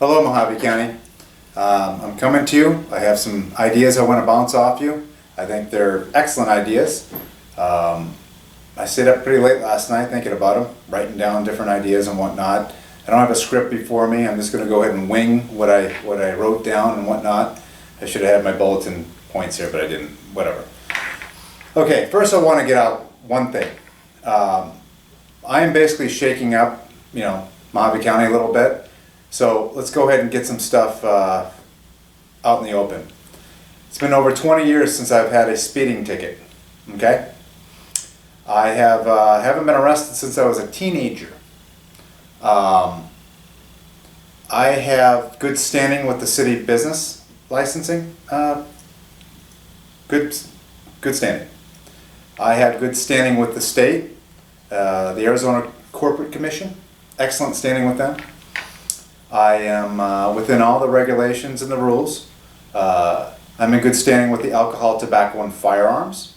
Hello, Mojave County. I'm coming to you. I have some ideas I want to bounce off you. I think they're excellent ideas. I stayed up pretty late last night thinking about them, writing down different ideas and whatnot. I don't have a script before me. I'm just going to go ahead and wing what I wrote down and whatnot. I should have had my bulletin points here, but I didn't. Whatever. Okay, first I want to get out one thing. I am basically shaking up, Mojave County a little bit. So let's go ahead and get some stuff out in the open. It's been over 20 years since I've had a speeding ticket. Okay? I haven't been arrested since I was a teenager. I have good standing with the city business licensing. Good standing. I have good standing with the state, the Arizona Corporate Commission. Excellent standing with them. I am within all the regulations and the rules. I'm in good standing with the alcohol, tobacco, and firearms.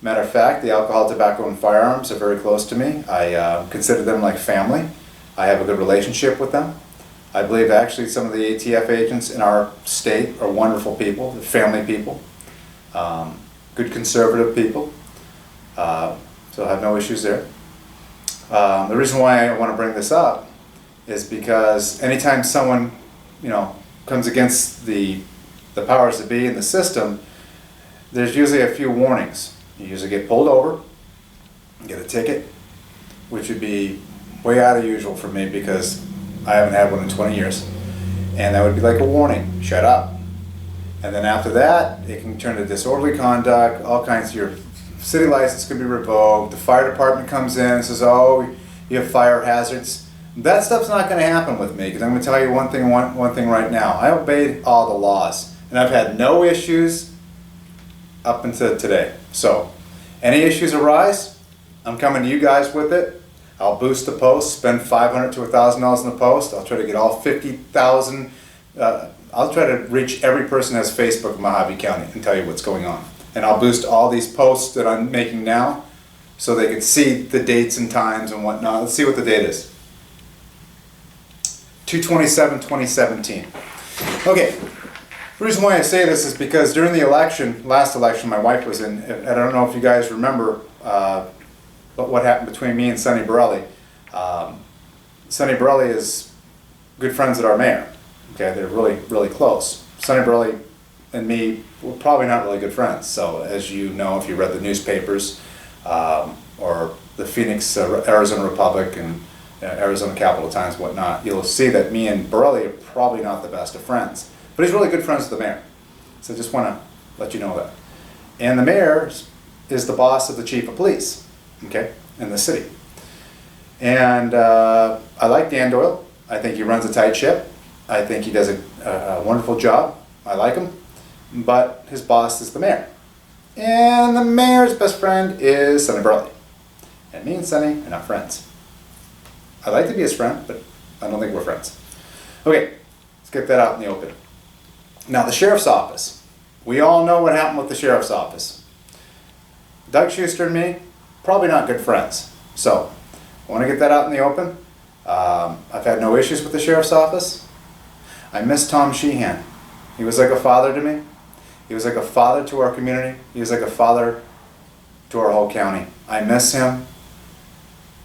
Matter of fact, the alcohol, tobacco, and firearms are very close to me. I consider them like family. I have a good relationship with them. I believe actually some of the ATF agents in our state are wonderful people, they're family people, good conservative people. So I have no issues there. The reason why I want to bring this up is because anytime someone, comes against the powers that be in the system, there's usually a few warnings. You usually get pulled over, get a ticket, which would be way out of usual for me because I haven't had one in 20 years. And that would be like a warning, shut up. And then after that, it can turn to disorderly conduct, all kinds of your city license could be revoked, the fire department comes in and says, oh, you have fire hazards. That stuff's not going to happen with me because I'm going to tell you one thing right now. I obeyed all the laws and I've had no issues up until today. So any issues arise, I'm coming to you guys with it. I'll boost the post, spend $500 to $1,000 in the post. I'll try to get all 50,000. I'll try to reach every person who has Facebook in Mojave County and tell you what's going on. And I'll boost all these posts that I'm making now so they can see the dates and times and whatnot. Let's see what the date is. 2/27/2017. Okay, the reason why I say this is because during the last election my wife was in, I don't know if you guys remember but what happened between me and Sonny Borelli. Sonny Borelli is good friends with our mayor. Okay, they're really, really close. Sonny Borelli and me were probably not really good friends. So as you know, if you read the newspapers or the Phoenix, Arizona Republic and Arizona Capital Times, whatnot, you'll see that me and Borelli are probably not the best of friends. But he's really good friends with the mayor. So I just want to let you know that. And the mayor is the boss of the chief of police, okay, in the city. And I like Dan Doyle. I think he runs a tight ship. I think he does a wonderful job. I like him. But his boss is the mayor. And the mayor's best friend is Sonny Borelli. And me and Sonny are not friends. I'd like to be his friend, but I don't think we're friends. Okay, let's get that out in the open. Now, the sheriff's office. We all know what happened with the sheriff's office. Doug Schuster and me, probably not good friends. So, I want to get that out in the open. I've had no issues with the sheriff's office. I miss Tom Sheehan. He was like a father to me. He was like a father to our community. He was like a father to our whole county. I miss him.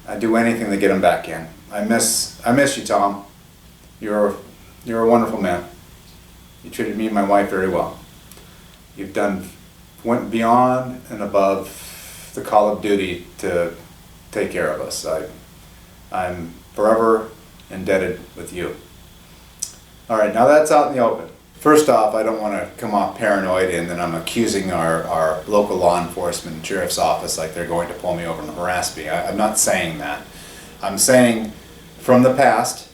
I'd do anything to get him back in. I miss you, Tom. You're a wonderful man. You treated me and my wife very well. You've went beyond and above the call of duty to take care of us. I'm forever indebted with you. All right, now that's out in the open. First off, I don't want to come off paranoid and then I'm accusing our local law enforcement and sheriff's office like they're going to pull me over and harass me. I'm not saying that. I'm saying from the past,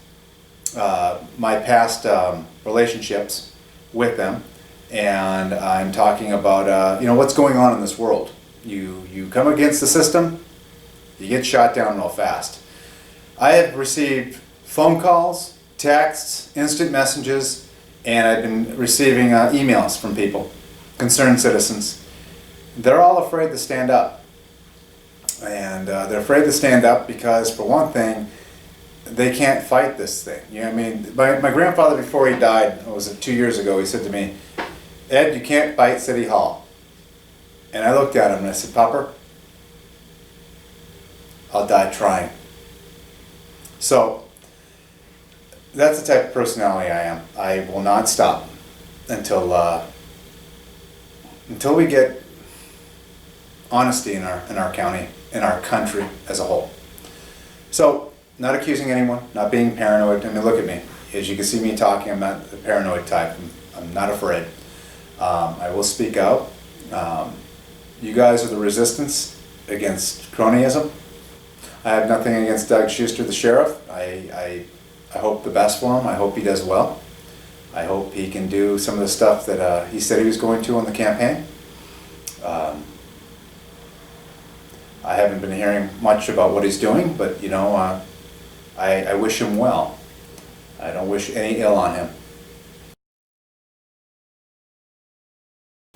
my past relationships with them, and I'm talking about what's going on in this world. You come against the system, you get shot down real fast. I have received phone calls, texts, instant messages, and I've been receiving emails from people, concerned citizens. They're all afraid to stand up. And they're afraid to stand up because, for one thing, they can't fight this thing. You know what I mean? My grandfather, before he died, was it 2 years ago, he said to me, Ed, you can't fight City Hall. And I looked at him and I said, Papa, I'll die trying. So that's the type of personality I am. I will not stop until we get honesty in our county, in our country as a whole. So, not accusing anyone, not being paranoid. I mean, look at me. As you can see me talking, I'm not the paranoid type. I'm not afraid. I will speak out. You guys are the resistance against cronyism. I have nothing against Doug Schuster, the sheriff. I hope the best for him. I hope he does well. I hope he can do some of the stuff that he said he was going to on the campaign. I haven't been hearing much about what he's doing, but you know, I wish him well. I don't wish any ill on him.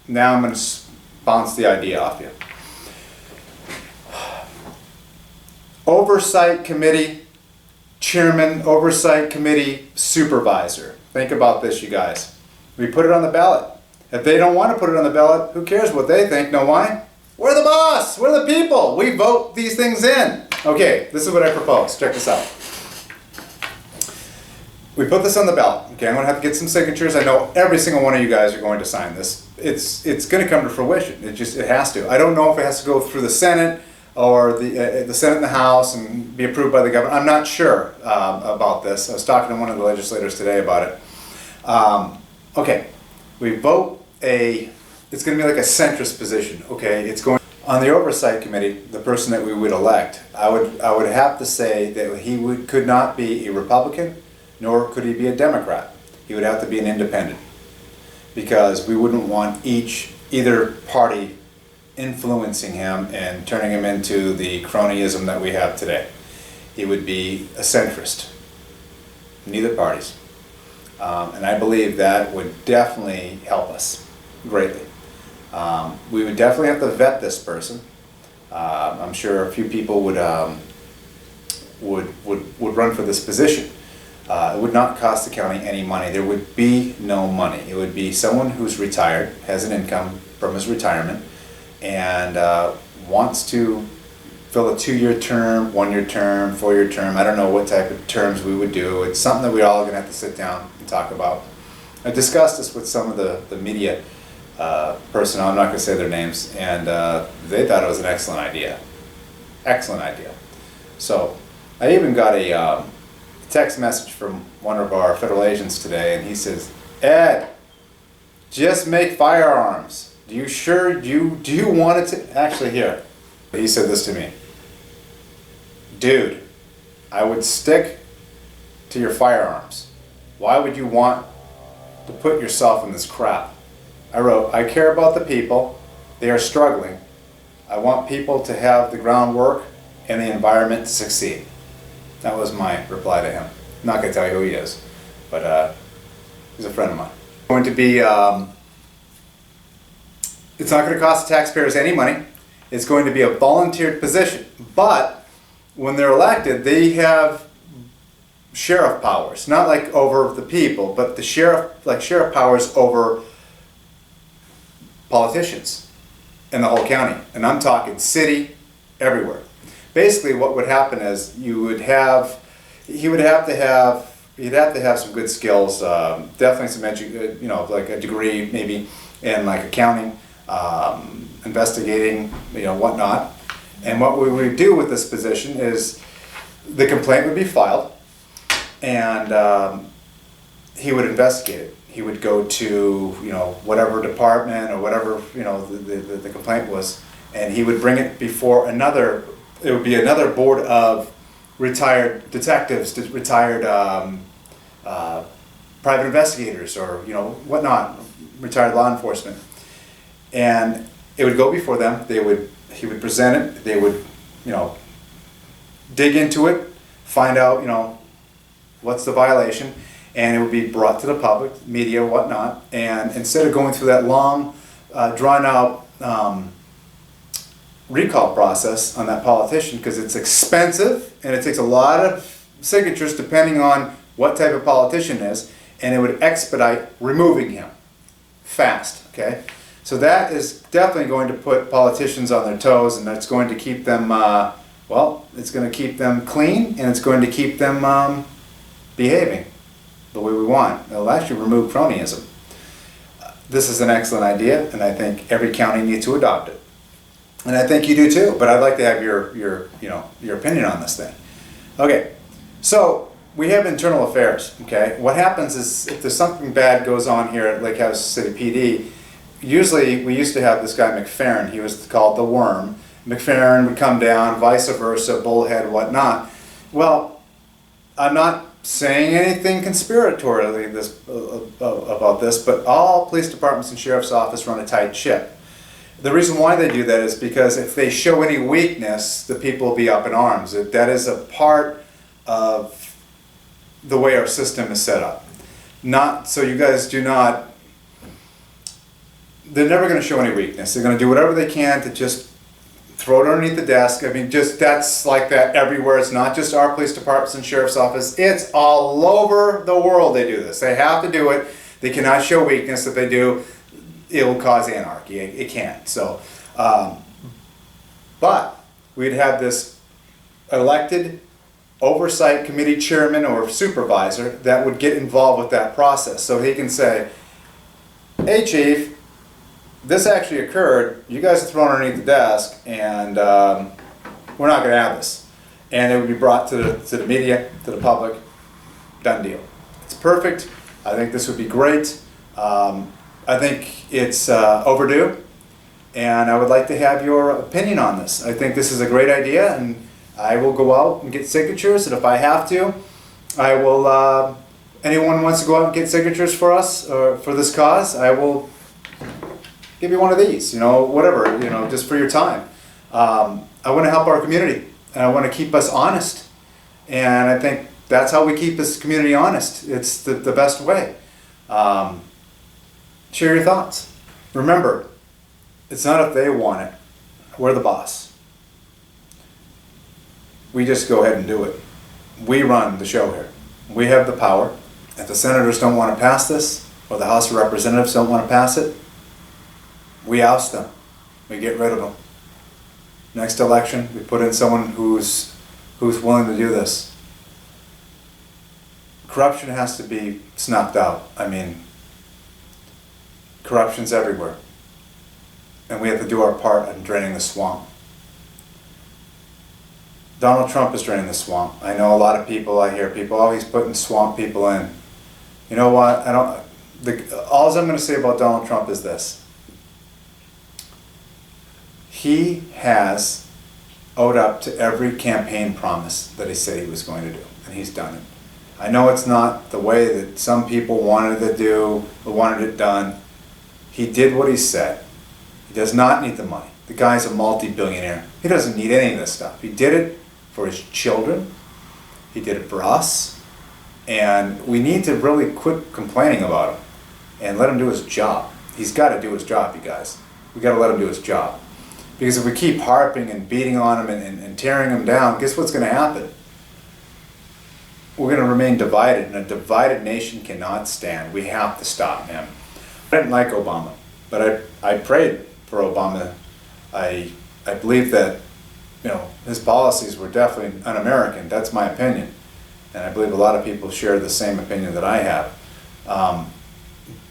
Now I'm going to bounce the idea off you. Oversight Committee Chairman, Oversight Committee Supervisor. Think about this, you guys. We put it on the ballot. If they don't want to put it on the ballot, who cares what they think? Know why? We're the boss. We're the people. We vote these things in. Okay, this is what I propose. Check this out. We put this on the ballot. Okay, I'm going to have to get some signatures. I know every single one of you guys are going to sign this. It's going to come to fruition. It has to. I don't know if it has to go through the Senate or the Senate and the House and be approved by the governor. I'm not sure about this. I was talking to one of the legislators today about it. Okay, we vote it's going to be like a centrist position. Okay, it's going on the Oversight Committee. The person that we would elect, I would have to say that he could not be a Republican, nor could he be a Democrat. He would have to be an independent, because we wouldn't want either party influencing him and turning him into the cronyism that we have today. He would be a centrist, neither parties. And I believe that would definitely help us greatly. We would definitely have to vet this person. I'm sure a few people would run for this position. It would not cost the county any money. There would be no money. It would be someone who's retired, has an income from his retirement, and wants to fill a 2-year term, 1-year term, 4-year term. I don't know what type of terms we would do. It's something that we're all going to have to sit down and talk about. I discussed this with some of the media personnel. I'm not going to say their names, and they thought it was an excellent idea. Excellent idea. So I even got a text message from one of our federal agents today, and he says, Ed, just make firearms. Do you want it to? Actually, here, he said this to me. Dude, I would stick to your firearms. Why would you want to put yourself in this crap? I wrote, I care about the people. They are struggling. I want people to have the groundwork and the environment to succeed. That was my reply to him. I'm not going to tell you who he is, but he's a friend of mine. It's going to be, it's not going to cost the taxpayers any money. It's going to be a volunteered position. But when they're elected, they have sheriff powers. Not like over the people, but the sheriff powers over politicians in the whole county. And I'm talking city, everywhere. Basically what would happen is he'd have to have some good skills, definitely some like a degree maybe in like accounting, investigating, whatnot. And what we would do with this position is the complaint would be filed, and he would investigate it. He would go to whatever department or whatever the complaint was, and he would bring it before another. It would be another board of retired detectives, retired private investigators, or whatnot, retired law enforcement, and it would go before them. He would present it. They would dig into it, find out what's the violation, and it would be brought to the public, media, whatnot. And instead of going through that long, drawn out recall process on that politician, because it's expensive and it takes a lot of signatures depending on what type of politician it is, and it would expedite removing him fast, okay? So that is definitely going to put politicians on their toes, and that's going to keep them, well, it's going to keep them clean, and it's going to keep them behaving the way we want. It'll actually remove cronyism. This is an excellent idea, and I think every county needs to adopt it. And I think you do too, but I'd like to have your opinion on this thing. Okay, so we have internal affairs, okay? What happens is if there's something bad goes on here at Lake House City PD, usually we used to have this guy McFerrin, he was called the Worm. McFerrin would come down, vice versa, Bullhead, whatnot. Well, I'm not saying anything conspiratorially about this, but all police departments and sheriff's office run a tight ship. The reason why they do that is because if they show any weakness, the people will be up in arms. That is a part of the way our system is set up. Not so you guys do not. They're never going to show any weakness. They're going to do whatever they can to just throw it underneath the desk. I mean, just that's like that everywhere. It's not just our police departments and sheriff's office. It's all over the world they do this. They have to do it. They cannot show weakness. If they do, it will cause anarchy. It can't. So, but we'd have this elected oversight committee chairman or supervisor that would get involved with that process. So he can say, hey chief, this actually occurred, you guys are thrown underneath the desk, and we're not going to have this. And it would be brought to the media, to the public, done deal. It's perfect. I think this would be great. I think it's overdue, and I would like to have your opinion on this. I think this is a great idea, and I will go out and get signatures, and if I have to, I will, anyone wants to go out and get signatures for us, or for this cause, I will give you one of these, whatever, just for your time. I want to help our community, and I want to keep us honest, and I think that's how we keep this community honest. It's the best way. Share your thoughts. Remember, it's not if they want it, we're the boss. We just go ahead and do it. We run the show here. We have the power. If the senators don't want to pass this, or the House of Representatives don't want to pass it, we oust them. We get rid of them. Next election, we put in someone who's willing to do this. Corruption has to be snuffed out. I mean, corruption's everywhere. And we have to do our part in draining the swamp. Donald Trump is draining the swamp. I know a lot of people, I hear people, oh, he's putting swamp people in. You know what? All I'm going to say about Donald Trump is this. He has owed up to every campaign promise that he said he was going to do, and he's done it. I know it's not the way that some people wanted to do, or wanted it done. He did what he said. He does not need the money. The guy's a multi-billionaire. He doesn't need any of this stuff. He did it for his children. He did it for us. And we need to really quit complaining about him and let him do his job. He's got to do his job, you guys. We got to let him do his job. Because if we keep harping and beating on him and tearing him down, guess what's going to happen? We're going to remain divided, and a divided nation cannot stand. We have to stop him. I didn't like Obama, but I prayed for Obama. I believe that his policies were definitely un-American. That's my opinion, and I believe a lot of people share the same opinion that I have.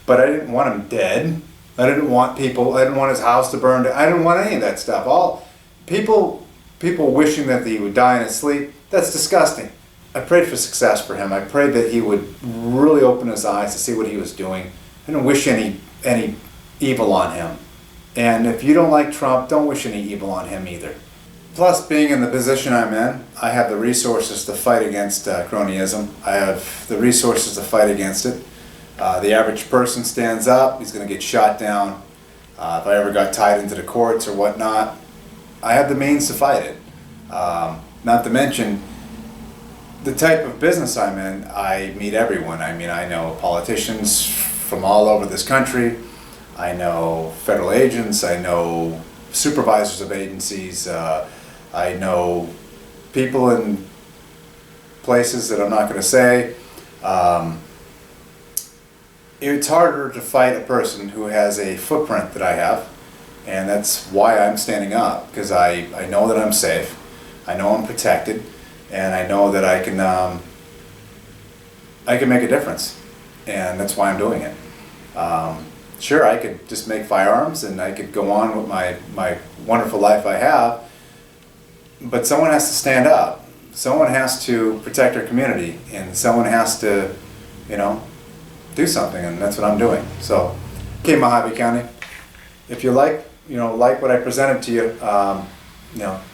But I didn't want him dead. I didn't want his house to burn down. I didn't want any of that stuff. All people wishing that he would die in his sleep, that's disgusting. I prayed for success for him. I prayed that he would really open his eyes to see what he was doing. I didn't wish any evil on him. And if you don't like Trump, don't wish any evil on him either. Plus, being in the position I'm in, I have the resources to fight against cronyism. I have the resources to fight against it. The average person stands up, he's going to get shot down. If I ever got tied into the courts or whatnot, I have the means to fight it. Not to mention, the type of business I'm in, I meet everyone. I mean, I know politicians from all over this country. I know federal agents. I know supervisors of agencies. I know people in places that I'm not going to say. It's harder to fight a person who has a footprint that I have, and that's why I'm standing up, because I know that I'm safe, I know I'm protected, and I know that I can make a difference, and that's why I'm doing it. Sure, I could just make firearms and I could go on with my wonderful life I have, but someone has to stand up. Someone has to protect our community, and someone has to, you know, do something, and that's what I'm doing. So, okay, Mojave County, if you like what I presented to you,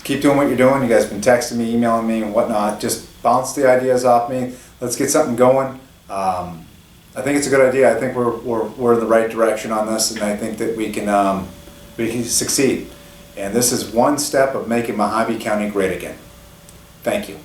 keep doing what you're doing. You guys have been texting me, emailing me, and whatnot. Just bounce the ideas off me. Let's get something going. I think it's a good idea. I think we're in the right direction on this, and I think that we can succeed. And this is one step of making Mojave County great again. Thank you.